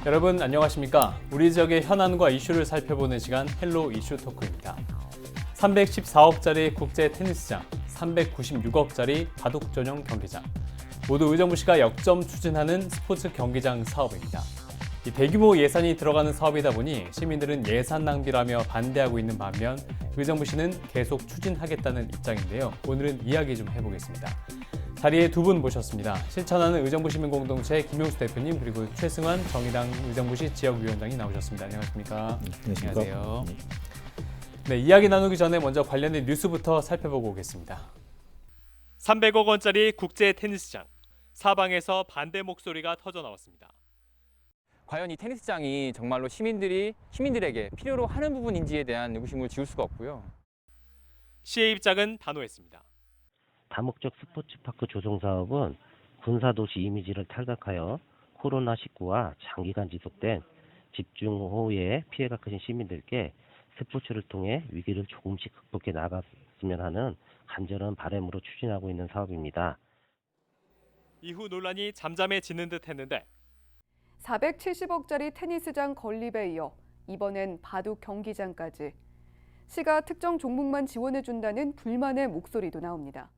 여러분 안녕하십니까? 우리 지역의 현안과 이슈를 살펴보는 시간 헬로 이슈 토크입니다. 314억짜리 국제 테니스장, 396억짜리 바둑 전용 경기장. 모두 의정부시가 역점 추진하는 스포츠 경기장 사업입니다. 이 대규모 예산이 들어가는 사업이다 보니 시민들은 예산 낭비라며 반대하고 있는 반면 의정부시는 계속 추진하겠다는 입장인데요. 오늘은 이야기 좀 해보겠습니다. 자리에 두 분 모셨습니다. 실천하는 의정부시민공동체 김용수 대표님 그리고 최승환 정의당 의정부시 지역위원장이 나오셨습니다. 안녕하십니까? 안녕하세요. 네, 이야기 나누기 전에 먼저 관련된 뉴스부터 살펴보고 오겠습니다. 300억 원짜리 국제 테니스장. 사방에서 반대 목소리가 터져 나왔습니다. 과연 이 테니스장이 정말로 시민들에게 필요로 하는 부분인지에 대한 의구심을 지울 수가 없고요. 시의 입장은 단호했습니다. 다목적 스포츠파크 조성 사업은 군사도시 이미지를 탈각하여 코로나19와 장기간 지속된 집중호우에 피해가 크신 시민들께 스포츠를 통해 위기를 조금씩 극복해 나갔으면 하는 간절한 바람으로 추진하고 있는 사업입니다. 이후 논란이 잠잠해지는 듯 했는데 470억짜리 테니스장 건립에 이어 이번엔 바둑 경기장까지. 시가 특정 종목만 지원해준다는 불만의 목소리도 나옵니다.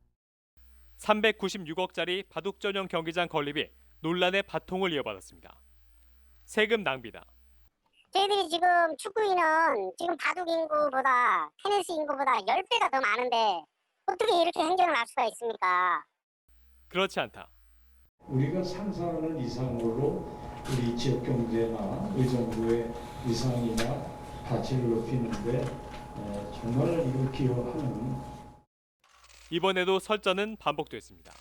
396억짜리 바둑 전용 경기장 건립이 논란의 바통을 이어받았습니다. 세금 낭비다. 저희들이 지금 축구인은 지금 바둑 인구보다 테니스 인구보다 10배가 더 많은데 어떻게 이렇게 행정을 할 수가 있습니까? 그렇지 않다. 우리가 상상하는 이상으로 우리 지역 경제나 의정부의 위상이나 가치를 높이는데 정말 이걸 기여하는. 이번에도 설전은 반복됐습니다.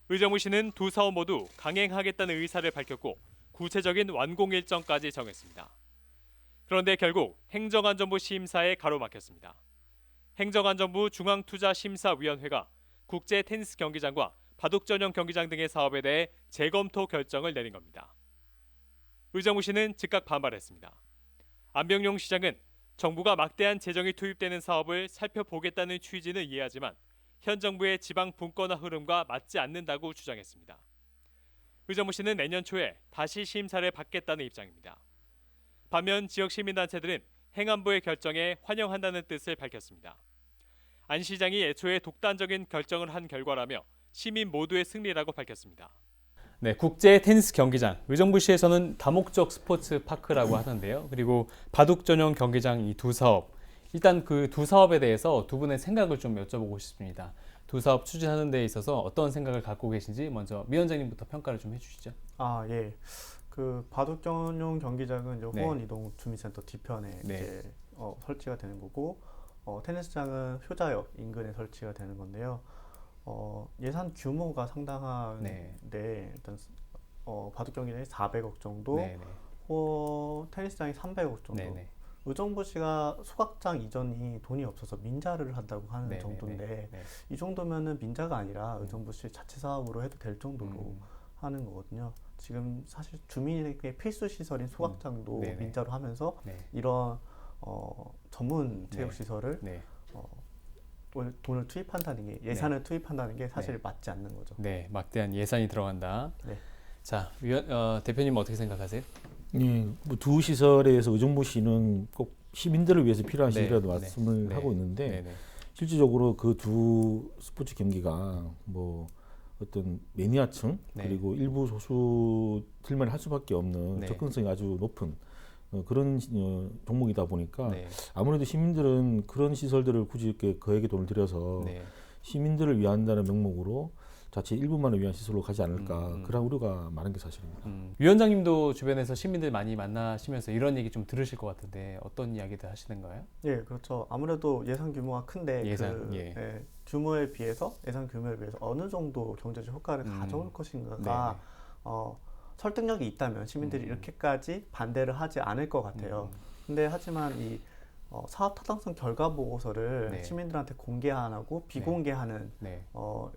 의정부시는 두 사업 모두 강행하겠다는 의사를 밝혔고 구체적인 완공 일정까지 정했습니다. 그런데 결국 행정안전부 심사에 가로막혔습니다. 행정안전부 중앙투자심사위원회가 국제 테니스 경기장과 바둑 전용 경기장 등의 사업에 대해 재검토 결정을 내린 겁니다. 의정부시는 즉각 반발했습니다. 안병용 시장은 정부가 막대한 재정이 투입되는 사업을 살펴보겠다는 취지는 이해하지만 현 정부의 지방 분권화 흐름과 맞지 않는다고 주장했습니다. 의정부시는 내년 초에 다시 심사를 받겠다는 입장입니다. 반면 지역 시민단체들은 행안부의 결정에 환영한다는 뜻을 밝혔습니다. 안 시장이 애초에 독단적인 결정을 한 결과라며 시민 모두의 승리라고 밝혔습니다. 네, 국제 테니스 경기장, 의정부시에서는 다목적 스포츠 파크라고 하는데요. 그리고 바둑 전용 경기장 이 두 사업, 일단 그 두 사업에 대해서 두 분의 생각을 좀 여쭤보고 싶습니다. 두 사업 추진하는 데 있어서 어떤 생각을 갖고 계신지 먼저 위원장님부터 평가를 좀 해주시죠. 예. 그 바둑 전용 경기장은 이제 네. 호원 이동 주민센터 뒤편에 네. 이제 설치가 되는 거고, 테니스장은 효자역 인근에 설치가 되는 건데요. 예산 규모가 상당한데 일단 바둑 경기장이 400억 정도, 테니스장이 300억 정도. 의정부시가 소각장 이전이 돈이 없어서 민자를 한다고 하는 정도인데 이 정도면은 민자가 아니라 의정부시 자체 사업으로 해도 될 정도로 하는 거거든요. 지금 사실 주민에게 필수 시설인 소각장도 민자로 하면서 이런 전문 체육 시설을 돈을 투입한다는 게 예산을 투입한다는 게 사실 맞지 않는 거죠. 네, 막대한 예산이 들어간다. 네. 자, 대표님 어떻게 생각하세요? 네, 뭐 두 시설에 대해서 의정부시는 꼭 시민들을 위해서 필요한 시설이라도 말씀을 하고 있는데 실질적으로 그 두 스포츠 경기가 뭐 어떤 매니아층 그리고 일부 소수들만 할 수밖에 없는 접근성이 아주 높은 그런 종목이다 보니까 아무래도 시민들은 그런 시설들을 굳이 이렇게 거액의 돈을 들여서 시민들을 위한다는 명목으로 자체 일부만을 위한 시설로 가지 않을까 그런 우려가 많은 게 사실입니다. 위원장님도 주변에서 시민들 많이 만나시면서 이런 얘기 좀 들으실 것 같은데 어떤 이야기들 하시는가요? 예, 그렇죠. 아무래도 예산 규모가 큰데 규모에 비해서 예산 규모에 비해서 어느 정도 경제적 효과를 가져올 것인가가 설득력이 있다면 시민들이 이렇게까지 반대를 하지 않을 것 같아요. 근데 하지만 이 사업 타당성 결과 보고서를 시민들한테 공개 안 하고 비공개하는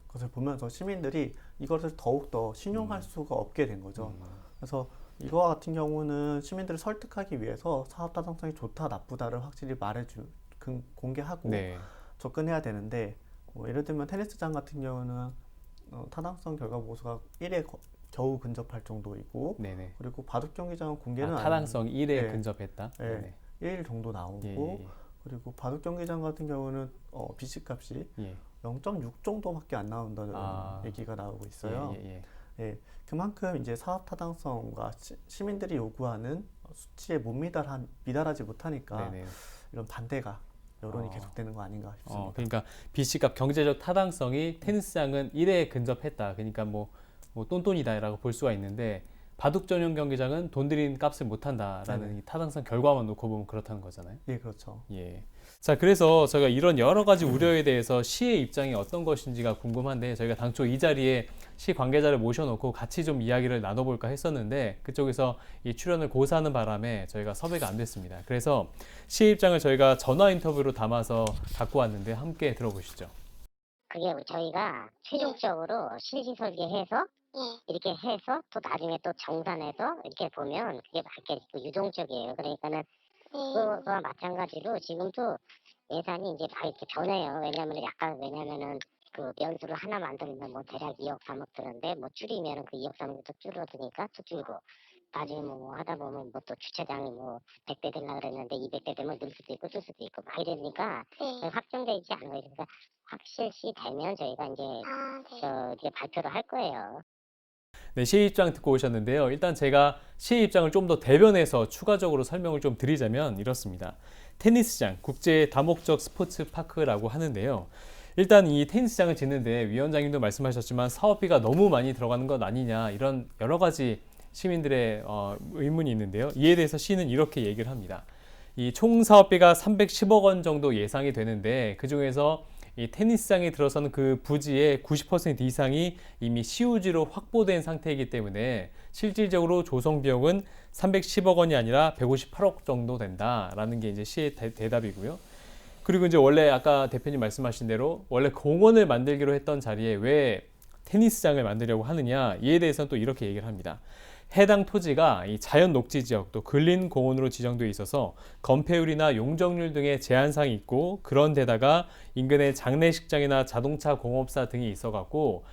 것을 보면서 시민들이 이것을 더욱더 신용할 수가 없게 된 거죠. 그래서 이거와 같은 경우는 시민들을 설득하기 위해서 사업 타당성이 좋다 나쁘다를 확실히 공개하고 접근해야 되는데 예를 들면 테니스장 같은 경우는 타당성 결과 보고서가 1회 겨우 근접할 정도이고 네네. 그리고 바둑 경기장은 공개는 타당성 1에 네. 근접했다. 네. 1 정도 나오고 예. 그리고 바둑 경기장 같은 경우는 BC 값이 0.6 정도밖에 안 나온다는 얘기가 나오고 있어요. 예, 그만큼 이제 사업 타당성과 시민들이 요구하는 수치에 못 미달하지 못하니까 이런 반대가 여론이 계속되는 거 아닌가 싶습니다. 그러니까 BC값 경제적 타당성이 테니스장은 1에 근접했다. 그러니까 뭐 똔똔이다라고 볼 수가 있는데 바둑 전용 경기장은 돈 들인 값을 못한다라는 이 타당성 결과만 놓고 보면 그렇다는 거잖아요. 예, 그렇죠. 예. 자, 그래서 저희가 이런 여러 가지 우려에 대해서 시의 입장이 어떤 것인지가 궁금한데 저희가 당초 이 자리에 시 관계자를 모셔놓고 같이 좀 이야기를 나눠볼까 했었는데 그쪽에서 이 출연을 고사하는 바람에 저희가 섭외가 안 됐습니다. 그래서 시의 입장을 저희가 전화 인터뷰로 담아서 갖고 왔는데 함께 들어보시죠. 그게 저희가 최종적으로 실시 설계해서 이렇게 해서 또 나중에 또 정산해서 이렇게 보면 그게 맞게 유동적이에요. 그러니까는 그거와 마찬가지로 지금도 예산이 이제 막 이렇게 변해요. 왜냐면은 그 연수를 하나 만들면 뭐 대략 2억 3억 드는데 뭐 줄이면은 그 2억 3억이 또 줄어드니까 또 줄고 나중에 뭐 하다 보면 뭐 또 주차장이 뭐 100대 되려고 그랬는데 200대 되면 늘 수도 있고 줄 수도 있고 막 이러니까 확정돼 있지 않아요. 그러니까 확실시 되면 저희가 이제 발표를 할 거예요. 네, 시의 입장 듣고 오셨는데요. 일단 제가 시의 입장을 좀 더 대변해서 추가적으로 설명을 좀 드리자면 이렇습니다. 테니스장, 국제 다목적 스포츠 파크라고 하는데요. 일단 이 테니스장을 짓는데 위원장님도 말씀하셨지만 사업비가 너무 많이 들어가는 것 아니냐 이런 여러 가지 시민들의 의문이 있는데요. 이에 대해서 시는 이렇게 얘기를 합니다. 이 총 사업비가 310억 원 정도 예상이 되는데 그중에서 이 테니스장에 들어서는 그 부지의 90% 이상이 이미 시우지로 확보된 상태이기 때문에 실질적으로 조성 비용은 310억 원이 아니라 158억 정도 된다라는 게 이제 시의 대답이고요. 그리고 이제 원래 아까 대표님 말씀하신 대로 원래 공원을 만들기로 했던 자리에 왜 테니스장을 만들려고 하느냐 이에 대해서는 또 이렇게 얘기를 합니다. 해당 토지가 이 자연 녹지 지역 또 근린 공원으로 지정되어 있어서 건폐율이나 용적률 등의 제한사항이 있고 그런 데다가 인근에 장례식장이나 자동차 공업사 등이 있어갖고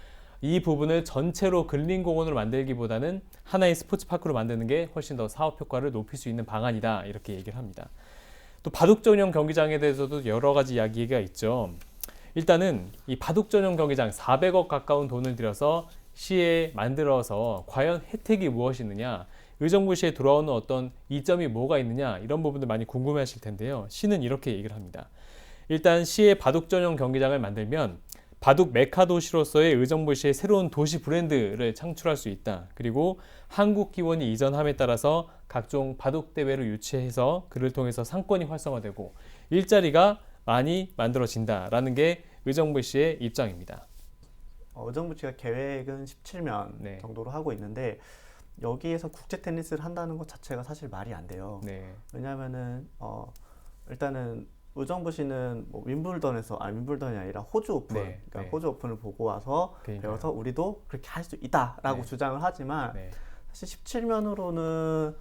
이 부분을 전체로 근린 공원으로 만들기보다는 하나의 스포츠 파크로 만드는 게 훨씬 더 사업 효과를 높일 수 있는 방안이다 이렇게 얘기를 합니다. 또 바둑 전용 경기장에 대해서도 여러 가지 이야기가 있죠. 일단은 이 바둑 전용 경기장 400억 가까운 돈을 들여서 시에 만들어서 과연 혜택이 무엇이 있느냐, 의정부 시에 돌아오는 어떤 이점이 뭐가 있느냐 이런 부분들 많이 궁금해하실 텐데요. 시는 이렇게 얘기를 합니다. 일단 시의 바둑 전용 경기장을 만들면 바둑 메카 도시로서의 의정부시의 새로운 도시 브랜드를 창출할 수 있다. 그리고 한국 기원이 이전함에 따라서 각종 바둑 대회를 유치해서 그를 통해서 상권이 활성화되고 일자리가 많이 만들어진다라는 게 의정부시의 입장입니다. 의정부시가 계획은 17면 정도로 하고 있는데 여기에서 국제 테니스를 한다는 것 자체가 사실 말이 안 돼요. 왜냐하면은 일단은 의정부시는 뭐 윈블던이 아니라 호주 오픈, 그러니까 호주 오픈을 보고 와서 배워서 우리도 그렇게 할 수 있다라고 주장을 하지만 사실 17면으로는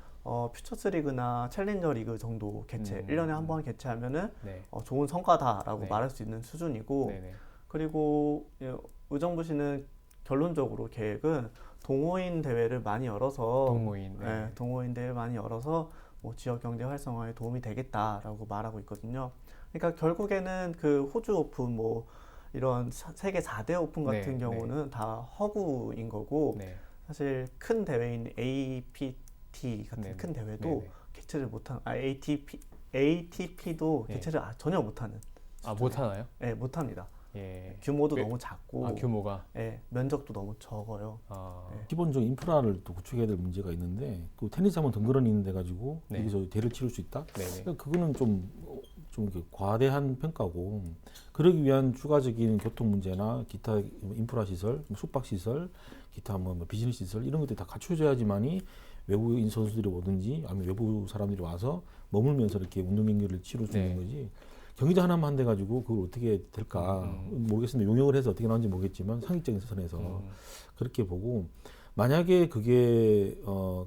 퓨처스 리그나 챌린저 리그 정도 개최, 1년에 한 번 개최하면은 좋은 성과다라고 말할 수 있는 수준이고 그리고 의정부시는 결론적으로 계획은 동호인 대회를 많이 열어서 동호인 대회를 많이 열어서 뭐 지역 경제 활성화에 도움이 되겠다라고 말하고 있거든요. 그러니까 결국에는 그 호주 오픈 뭐 이런 세계 4대 오픈 같은 경우는 다 허구인 거고 사실 큰 대회인 APT 같은 큰 대회도 개최를 못한 ATP도 개최를 전혀 못하는 못하나요? 네, 못합니다. 규모도 너무 작고 규모가 면적도 너무 적어요. 기본적인 인프라를 또 구축해야 될 문제가 있는데 그 테니스장은 덩그러니 있는 데 가지고 여기서 대를 치를 수 있다? 그러니까 그거는 좀 과대한 평가고 그러기 위한 추가적인 교통 문제나 기타 인프라 시설, 숙박 시설, 기타 뭐 비즈니스 시설 이런 것들이 다 갖춰져야지만이 외부인 선수들이 오든지 아니면 외부 사람들이 와서 머물면서 이렇게 운동 경기를 치를 수 있는 거지. 경기장 하나만 한대 가지고 그걸 어떻게 될까 모르겠습니다. 용역을 해서 어떻게 나오는지 모르겠지만 상식적인 선에서 그렇게 보고 만약에 그게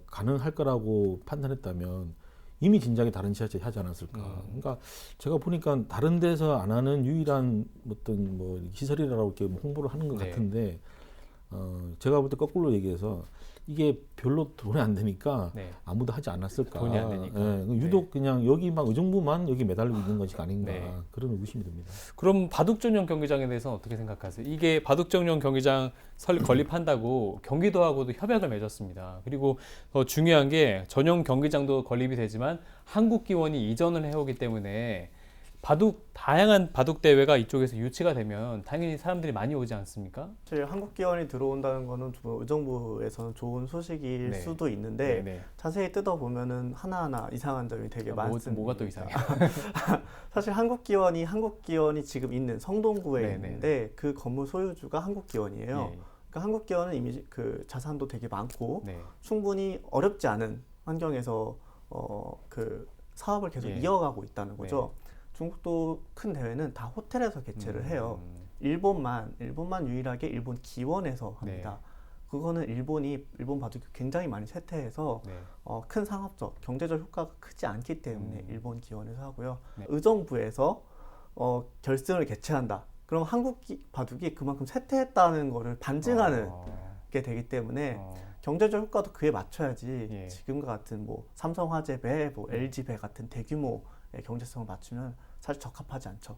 가능할 거라고 판단했다면 이미 진작에 다른 지자체에 하지 않았을까. 그러니까 제가 보니까 다른 데서 안 하는 유일한 어떤 뭐 시설이라고 이렇게 홍보를 하는 것 같은데 제가 볼 때 거꾸로 얘기해서 이게 별로 돈이 안 되니까 네. 아무도 하지 않았을까. 돈이 안 되니까. 유독 네. 그냥 여기만 의정부만 여기 매달리고 있는 것이 아닌가 네. 그런 의구심이 듭니다. 그럼 바둑 전용 경기장에 대해서 어떻게 생각하세요? 이게 바둑 전용 경기장 건립한다고 경기도하고도 협약을 맺었습니다. 그리고 더 중요한 게 전용 경기장도 건립이 되지만 한국기원이 이전을 해오기 때문에 다양한 바둑 대회가 이쪽에서 유치가 되면 당연히 사람들이 많이 오지 않습니까? 사실 한국기원이 들어온다는 거는 의정부에서는 좋은 소식일 네. 수도 있는데 네. 자세히 뜯어보면은 하나하나 이상한 점이 되게 많습니다. 뭐가 또 이상해요? 사실 한국기원이 지금 있는 성동구에 네, 있는데 그 건물 소유주가 한국기원이에요. 네. 그러니까 한국기원은 이미 그 자산도 되게 많고 네. 충분히 어렵지 않은 환경에서 그 사업을 계속 이어가고 있다는 거죠. 중국도 큰 대회는 다 호텔에서 개최를 해요. 일본만 유일하게 일본 기원에서 합니다. 그거는 일본 바둑이 굉장히 많이 쇠퇴해서 큰 상업적, 경제적 효과가 크지 않기 때문에 일본 기원에서 하고요. 의정부에서 결승을 개최한다. 그럼 한국 바둑이 그만큼 쇠퇴했다는 거를 반증하는 게 되기 때문에 경제적 효과도 그에 맞춰야지 지금과 같은 뭐 삼성화재배, 뭐 LG배 같은 대규모의 경제성을 맞추면 사실 적합하지 않죠.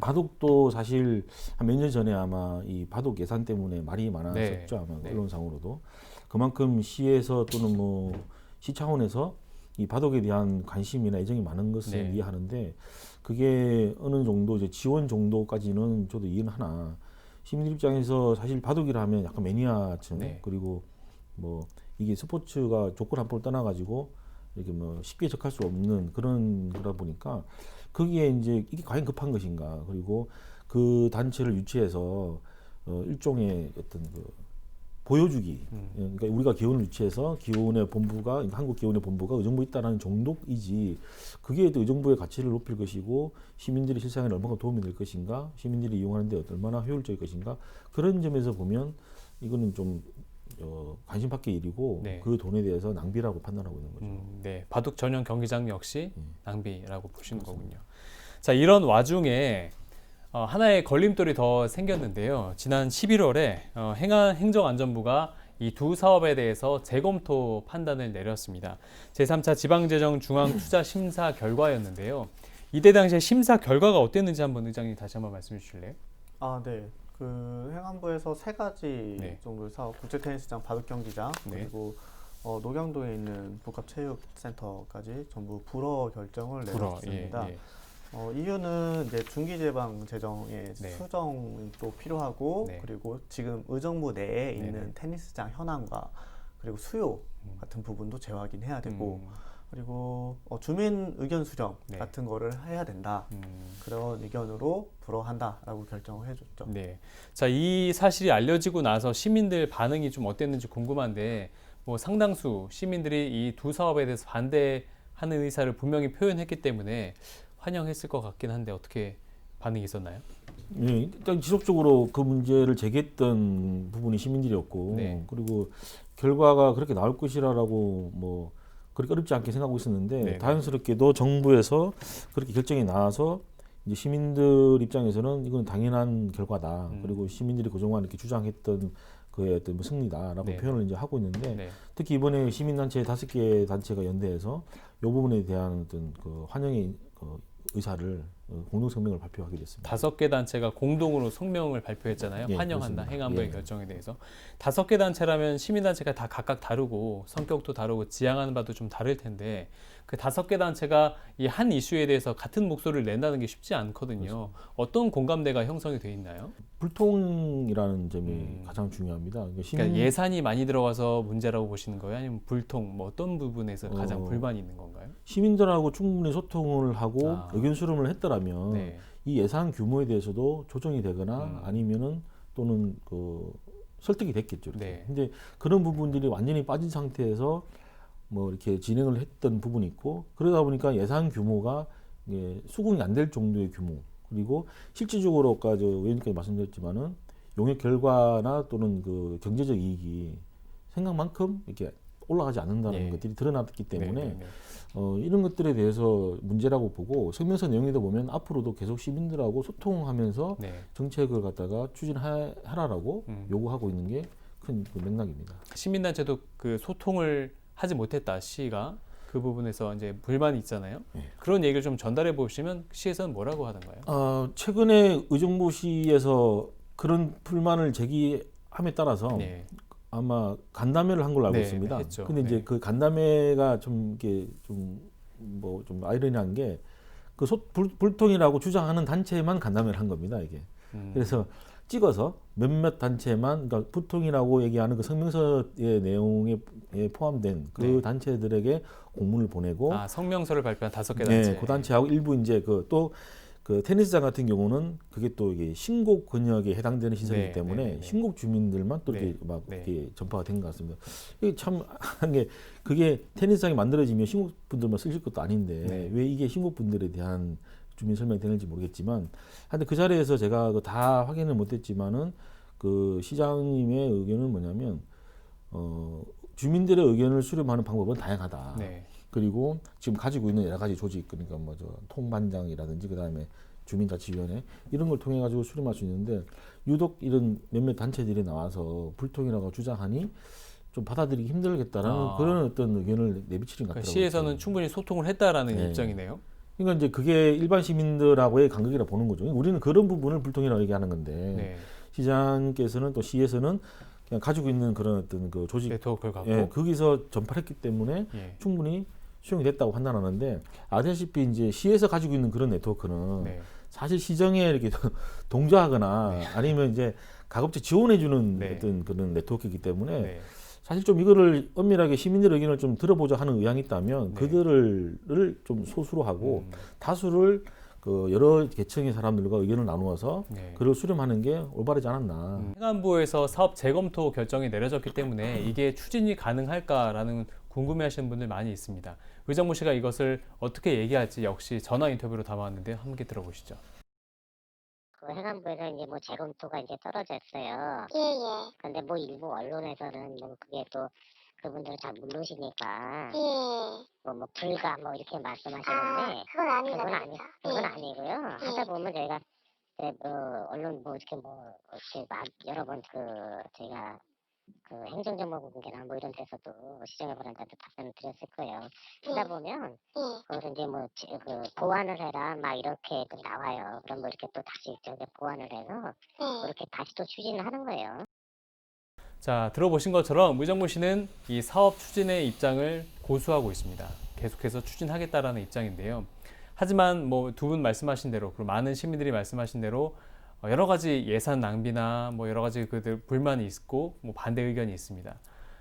바둑도 사실 한 몇 년 전에 아마 이 바둑 예산 때문에 말이 많았었죠. 아마 언론상으로도 그만큼 시에서 또는 뭐 시 차원에서 이 바둑에 대한 관심이나 애정이 많은 것을 이해하는데 그게 어느 정도 이제 지원 정도까지는 저도 이해는 하나 시민들 입장에서 사실 바둑이라 하면 약간 매니아층 그리고 뭐 이게 스포츠가 조건 한 번을 떠나가지고 이렇게 뭐 쉽게 접할 수 없는 그런 거다 보니까 거기에 이제 이게 과연 급한 것인가 그리고 그 단체를 유치해서 일종의 어떤 그 보여주기 그러니까 우리가 기원을 유치해서 기원의 본부가 한국 기원의 본부가 의정부에 있다는 정도이지 그게 또 의정부의 가치를 높일 것이고 시민들이 실생활에 얼마나 도움이 될 것인가 시민들이 이용하는 데 얼마나 효율적일 것인가 그런 점에서 보면 이거는 좀 관심 밖의 일이고 그 돈에 대해서 낭비라고 판단하고 있는 거죠. 네, 바둑 전용 경기장 역시 낭비라고 보시는 거군요. 자, 이런 와중에 하나의 걸림돌이 더 생겼는데요. 지난 11월에 행정안전부가 이 두 사업에 대해서 재검토 판단을 내렸습니다. 제3차 지방재정중앙투자심사 결과였는데요. 이때 당시에 심사 결과가 어땠는지 한번 의장님 다시 한번 말씀해 주실래요? 네. 그 행안부에서 3가지 정도의 사업, 국제테니스장, 바둑경기장 그리고 녹양동에 있는 복합체육센터까지 전부 불허 결정을 내렸습니다. 이유는 이제 중기재방 재정의 수정도 필요하고 그리고 지금 의정부 내에 있는 테니스장 현황과 그리고 수요 같은 부분도 재확인해야 되고 그리고 주민 의견 수정 같은 거를 해야 된다. 그런 의견으로 불허한다라고 결정을 해줬죠. 자, 이 사실이 알려지고 나서 시민들 반응이 좀 어땠는지 궁금한데 뭐 상당수 시민들이 이 두 사업에 대해서 반대하는 의사를 분명히 표현했기 때문에 환영했을 것 같긴 한데 어떻게 반응이 있었나요? 일단 지속적으로 그 문제를 제기했던 부분이 시민들이었고 그리고 결과가 그렇게 나올 것이라고 뭐 그렇게 어렵지 않게 생각하고 있었는데 자연스럽게도 정부에서 그렇게 결정이 나와서 이제 시민들 입장에서는 이건 당연한 결과다. 그리고 시민들이 그동안 이렇게 주장했던 그의 어떤 뭐 승리다라고 표현을 이제 하고 있는데 특히 이번에 시민단체 5개 단체가 연대해서 이 부분에 대한 어떤 그 환영의 의사를 공동 성명을 발표하게 됐습니다. 5개 단체가 공동으로 성명을 발표했잖아요. 환영한다. 그렇습니다. 행안부의 결정에 대해서. 5개 단체라면 시민단체가 다 각각 다르고 성격도 다르고 지향하는 바도 좀 다를 텐데 그 5개 단체가 이 한 이슈에 대해서 같은 목소리를 낸다는 게 쉽지 않거든요. 그렇습니다. 어떤 공감대가 형성이 돼 있나요? 불통이라는 점이 가장 중요합니다. 그러니까 예산이 많이 들어가서 문제라고 보시는 거예요? 아니면 불통, 뭐 어떤 부분에서 가장 불만이 있는 건가요? 시민들하고 충분히 소통을 하고 의견 수렴을 했더라면 이 예산 규모에 대해서도 조정이 되거나 아니면은 또는 그 설득이 됐겠죠. 근데 그런 부분들이 완전히 빠진 상태에서 뭐 이렇게 진행을 했던 부분이 있고 그러다 보니까 예산 규모가 수긍이 안 될 정도의 규모 그리고 실질적으로 아까 의원님께서 말씀드렸지만은 용역 결과나 또는 그 경제적 이익이 생각만큼 이렇게 올라가지 않는다는 예. 것들이 드러났기 때문에 네, 네, 네. 이런 것들에 대해서 문제라고 보고 성명서 내용에도 보면 앞으로도 계속 시민들하고 소통하면서 네. 정책을 갖다가 추진하라라고 요구하고 있는 게 큰 맥락입니다. 시민단체도 그 소통을 하지 못했다, 시가 그 부분에서 이제 불만이 있잖아요. 예. 그런 얘기를 좀 전달해 보시면 시에서는 뭐라고 하던가요? 최근에 의정부시에서 그런 불만을 제기함에 따라서 네. 아마 간담회를 한 걸로 알고 네, 있습니다. 했죠. 근데 이제 네. 그 간담회가 좀 이게 좀 아이러니한 게 그 불통이라고 주장하는 단체만 간담회를 한 겁니다, 이게. 그래서 찍어서 몇몇 단체만, 그러니까 불통이라고 얘기하는 그 성명서의 내용에 포함된 그 네. 단체들에게 공문을 보내고, 성명서를 발표한 5개 단체. 네, 그 단체하고 일부 이제 또 그 테니스장 같은 경우는 그게 또 이게 신곡 권역에 해당되는 시설이기 네, 때문에 네, 네. 신곡 주민들만 또 네, 이렇게 막 네. 이렇게 전파가 된 것 같습니다. 이게 참 한 게 그게 테니스장이 만들어지면 신곡분들만 쓰실 것도 아닌데 네. 왜 이게 신곡분들에 대한 주민 설명이 되는지 모르겠지만, 하여튼 그 자리에서 제가 다 확인을 못했지만은 그 시장님의 의견은 뭐냐면 주민들의 의견을 수렴하는 방법은 다양하다. 네. 그리고 지금 가지고 있는 여러 가지 조직, 그러니까 통반장이라든지 그다음에 주민자치위원회 이런 걸 통해 가지고 수렴할 수 있는데, 유독 이런 몇몇 단체들이 나와서 불통이라고 주장하니 좀 받아들이기 힘들겠다라는 그런 어떤 의견을 내비치는 것 같더라고요. 시에서는 충분히 소통을 했다라는 네. 입장이네요. 그러니까 이제 그게 일반 시민들하고의 간극이라 보는 거죠. 우리는 그런 부분을 불통이라고 얘기하는 건데 네. 시장께서는 또 시에서는 그냥 가지고 있는 그런 어떤 그 조직, 네트워크를 갖고. 예, 거기서 전파를 했기 때문에 예. 충분히 수용이 됐다고 판단하는데, 아시다시피 이제 시에서 가지고 있는 그런 네트워크는 네. 사실 시정에 이렇게 동조하거나 아니면 이제 가급적 지원해주는 네. 어떤 그런 네트워크이기 때문에 네. 사실 좀 이거를 엄밀하게 시민들의 의견을 좀 들어보자 하는 의향이 있다면 네. 그들을 좀 소수로 하고 다수를 그 여러 계층의 사람들과 의견을 나누어서 네. 그걸 수렴하는 게 올바르지 않았나. 행안부에서 사업 재검토 결정이 내려졌기 때문에 이게 추진이 가능할까라는 궁금해하시는 분들 많이 있습니다. 의정부 씨가 이것을 어떻게 얘기할지 역시 전화 인터뷰로 담아왔는데 함께 들어보시죠. 그 행안부에서 이제 뭐 재검토가 이제 떨어졌어요. 예. 근데 뭐 일부 언론에서는 뭐 그게 또 그분들은 잘 모르시니까 예. 뭐 불가 뭐 이렇게 말씀하시는데 그건 아니죠. 그건 아니고요. 하다 보면 저희가 언론 뭐 이렇게 뭐 이렇게 여러 번 저희가 그 행정정보국이나 뭐 이런 데서도 시정해보란다고 답변을 드렸을 거예요. 하다 보면 거기서 이제 뭐 그 보완을 해라 막 이렇게 또 나와요. 그럼 뭐 이렇게 또 다시 저기 보완을 해서 이렇게 다시 또 추진을 하는 거예요. 자, 들어보신 것처럼 의정부 씨는 이 사업 추진의 입장을 고수하고 있습니다. 계속해서 추진하겠다라는 입장인데요. 하지만 뭐 두 분 말씀하신 대로, 그리고 많은 시민들이 말씀하신 대로 여러 가지 예산 낭비나 뭐 여러 가지 그들 불만이 있고 뭐 반대 의견이 있습니다.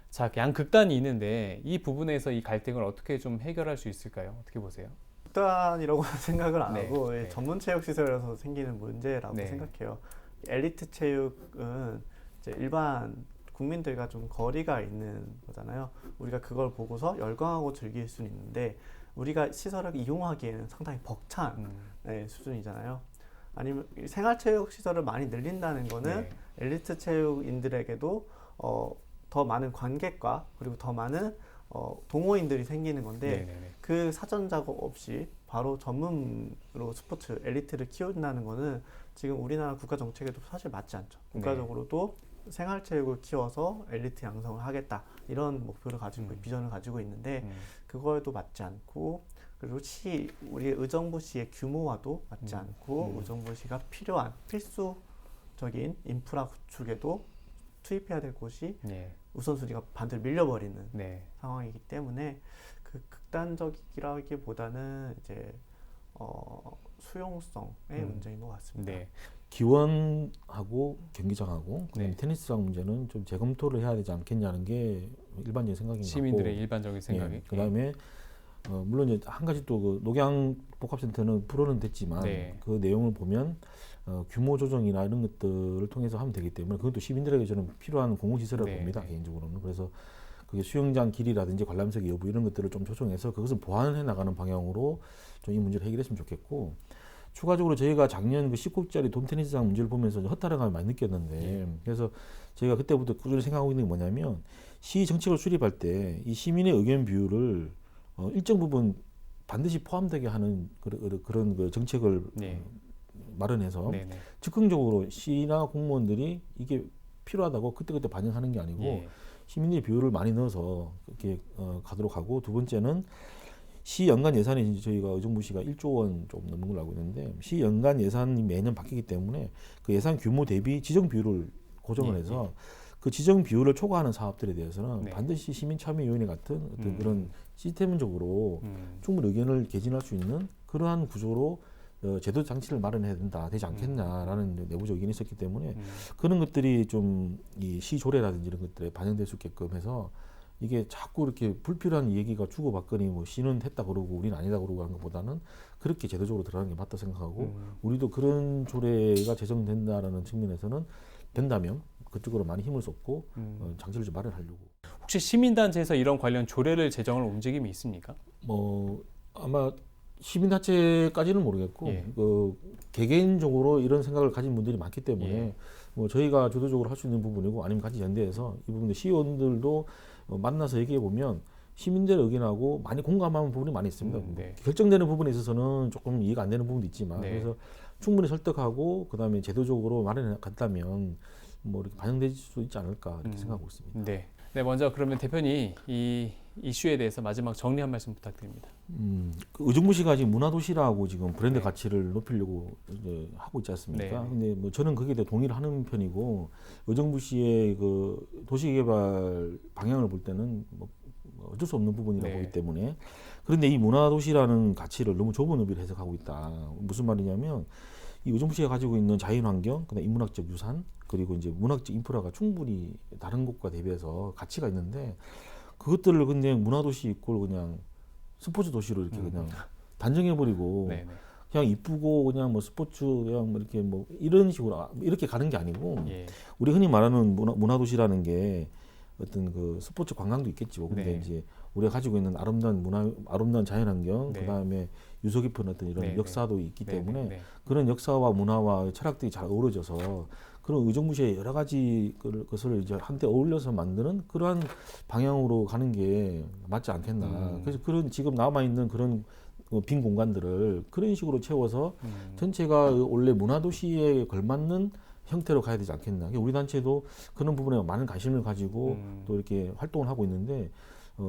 자, 양극단이 있는데 이 부분에서 이 갈등을 어떻게 좀 해결할 수 있을까요? 어떻게 보세요? 극단이라고 생각을 안 네, 하고 네. 전문 체육 시설에서 생기는 문제라고 네. 생각해요. 엘리트 체육은 이제 일반 국민들과 좀 거리가 있는 거잖아요. 우리가 그걸 보고서 열광하고 즐길 수는 있는데 우리가 시설을 이용하기에는 상당히 벅찬 수준이잖아요. 아니면 생활체육 시설을 많이 늘린다는 거는 네. 엘리트 체육인들에게도 더 많은 관객과 그리고 더 많은 동호인들이 생기는 건데 네네네. 그 사전 작업 없이 바로 전문으로 스포츠 엘리트를 키운다는 거는 지금 우리나라 국가 정책에도 사실 맞지 않죠. 국가적으로도 생활체육을 키워서 엘리트 양성을 하겠다 이런 목표를 가지고 비전을 가지고 있는데 그거에도 맞지 않고, 그리고 우리 의정부시의 규모와도 맞지 않고 의정부시가 필요한 필수적인 인프라 구축에도 투입해야 될 곳이 우선순위가 반대로 밀려버리는 상황이기 때문에 그 극단적이라기보다는 이제 수용성의 문제인 것 같습니다. 네. 기원하고 경기장하고 테니스장 문제는 좀 재검토를 해야 되지 않겠냐는 게 일반적인 생각인 것 같고, 시민들의 일반적인 생각이. 그다음에 물론 이제 한 가지 또 그 녹양 복합센터는 불어는 됐지만 그 내용을 보면 규모 조정이나 이런 것들을 통해서 하면 되기 때문에 그것도 시민들에게 저는 필요한 공공시설이라고 봅니다. 개인적으로는. 그래서 그게 수영장 길이라든지 관람석 여부 이런 것들을 좀 조정해서 그것을 보완을 해 나가는 방향으로 좀 이 문제를 해결했으면 좋겠고, 추가적으로 저희가 작년 그 10국짜리 돔테니스장 문제를 보면서 허탈한 감을 많이 느꼈는데 그래서 저희가 그때부터 꾸준히 생각하고 있는 게 뭐냐면 시 정책을 수립할 때 이 시민의 의견 비율을 일정 부분 반드시 포함되게 하는 그런 그 정책을 네. 마련해서 네네. 즉흥적으로 시나 공무원들이 이게 필요하다고 그때그때 반영하는 게 아니고 예. 시민들이 비율을 많이 넣어서 이렇게 가도록 하고, 두 번째는 시 연간 예산이 저희가 의정부시가 1조 원 좀 넘는 걸로 알고 있는데 시 연간 예산이 매년 바뀌기 때문에 그 예산 규모 대비 지정 비율을 고정을 예, 해서 그 지정 비율을 초과하는 사업들에 대해서는 네. 반드시 시민참여위원회 같은 어떤 그런 시스템적으로 충분히 의견을 개진할 수 있는 그러한 구조로 제도 장치를 마련해야 되지 않겠냐라는 내부적 의견이 있었기 때문에 그런 것들이 좀 이 시조례라든지 이런 것들에 반영될 수 있게끔 해서 이게 자꾸 이렇게 불필요한 얘기가 주고받거니 뭐 시는 했다 그러고 우리는 아니다 그러고 하는 것보다는 그렇게 제도적으로 들어가는 게 맞다 생각하고 우리도 그런 조례가 제정된다라는 측면에서는 된다면 그쪽으로 많이 힘을 쏟고 장치를 좀 마련하려고. 혹시 시민단체에서 이런 관련 조례를 제정할 움직임이 있습니까? 뭐 아마 시민단체까지는 모르겠고 예. 그 개개인적으로 이런 생각을 가진 분들이 많기 때문에 예. 뭐 저희가 주도적으로 할 수 있는 부분이고 아니면 같이 연대해서 이 부분들 시의원들도 만나서 얘기해 보면 시민들의 의견하고 많이 공감하는 부분이 많이 있습니다. 네. 결정되는 부분에 있어서는 조금 이해가 안 되는 부분도 있지만 네. 그래서 충분히 설득하고 그다음에 제도적으로 마련해 갔다면 뭐 이렇게 반영될 수 있지 않을까 이렇게 생각하고 있습니다. 네. 네, 먼저 그러면 대표님 이 이슈에 대해서 마지막 정리 한 말씀 부탁드립니다. 그 의정부시가 지금 문화도시라고 지금 브랜드 네. 가치를 높이려고 이제 하고 있지 않습니까? 네. 근데 뭐 저는 거기에 대해 동의를 하는 편이고 의정부시의 그 도시개발 방향을 볼 때는 뭐 어쩔 수 없는 부분이라고 네. 보기 때문에 그런데 이 문화도시라는 가치를 너무 좁은 의미로 해석하고 있다. 무슨 말이냐면 이 의정부시가 가지고 있는 자연환경, 그다음 인문학적 유산, 그리고 이제 문학적 인프라가 충분히 다른 곳과 대비해서 가치가 있는데 그것들을 그냥 문화도시 이꼴 그냥 스포츠 도시로 이렇게 그냥 단정해버리고 네네. 그냥 이쁘고 그냥 뭐 스포츠 그냥 뭐 이렇게 뭐 이런 식으로 이렇게 가는 게 아니고 예. 우리 흔히 말하는 문화도시라는 게 어떤 그 스포츠 관광도 있겠죠. 근데 네. 이제 우리가 가지고 있는 아름다운 자연환경, 네. 그다음에 유서 깊은 어떤 이런 네, 역사도 있기 네, 때문에 네. 그런 역사와 문화와 철학들이 잘 어우러져서 그런 의정부시의 여러 가지 것을 이제 한데 어울려서 만드는 그러한 방향으로 가는 게 맞지 않겠나. 그래서 그런 지금 남아 있는 그런 빈 공간들을 그런 식으로 채워서 전체가 원래 문화도시에 걸맞는 형태로 가야 되지 않겠나. 우리 단체도 그런 부분에 많은 관심을 가지고 또 이렇게 활동을 하고 있는데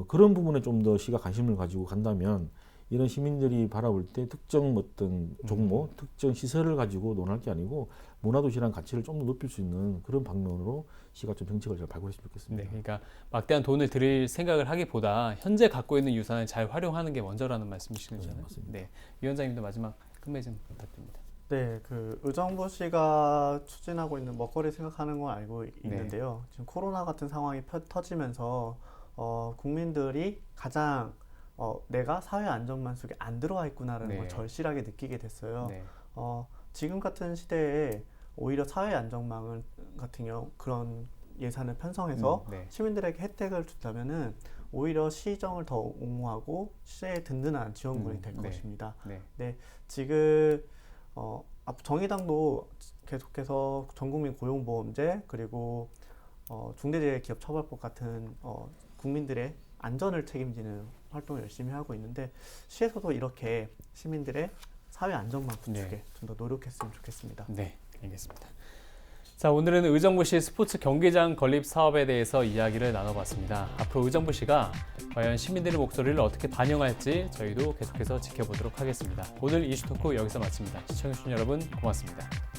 그런 부분에 좀 더 시가 관심을 가지고 간다면 이런 시민들이 바라볼 때 특정 어떤 종목, 특정 시설을 가지고 논할 게 아니고 문화도시라는 가치를 좀 더 높일 수 있는 그런 방면으로 시가 좀 정책을 잘 발굴했으면 좋겠습니다. 네, 그러니까 막대한 돈을 들일 생각을 하기보다 현재 갖고 있는 유산을 잘 활용하는 게 먼저라는 말씀이신 거잖아요. 네, 맞습니다. 네, 위원장님도 마지막 끝맺음 좀 부탁드립니다. 네, 그 의정부시가 추진하고 있는 먹거리 생각하는 건 알고 있는데요. 지금 코로나 같은 상황이 터지면서 국민들이 가장 내가 사회 안전망 속에 안 들어와 있구나라는 네. 걸 절실하게 느끼게 됐어요. 네. 지금 같은 시대에 오히려 사회 안전망을 같은 경우 그런 예산을 편성해서 네. 시민들에게 혜택을 준다면은 오히려 시정을 더 옹호하고 시의 든든한 지원군이 될 네. 것입니다. 네. 네, 지금 정의당도 계속해서 전국민 고용보험제 그리고 중대재해기업처벌법 같은 국민들의 안전을 책임지는 활동을 열심히 하고 있는데 시에서도 이렇게 시민들의 사회 안전망 구축에 네. 좀 더 노력했으면 좋겠습니다. 네, 알겠습니다. 자, 오늘은 의정부시 스포츠 경기장 건립 사업에 대해서 이야기를 나눠봤습니다. 앞으로 의정부시가 과연 시민들의 목소리를 어떻게 반영할지 저희도 계속해서 지켜보도록 하겠습니다. 오늘 이슈토크 여기서 마칩니다. 시청해주신 여러분 고맙습니다.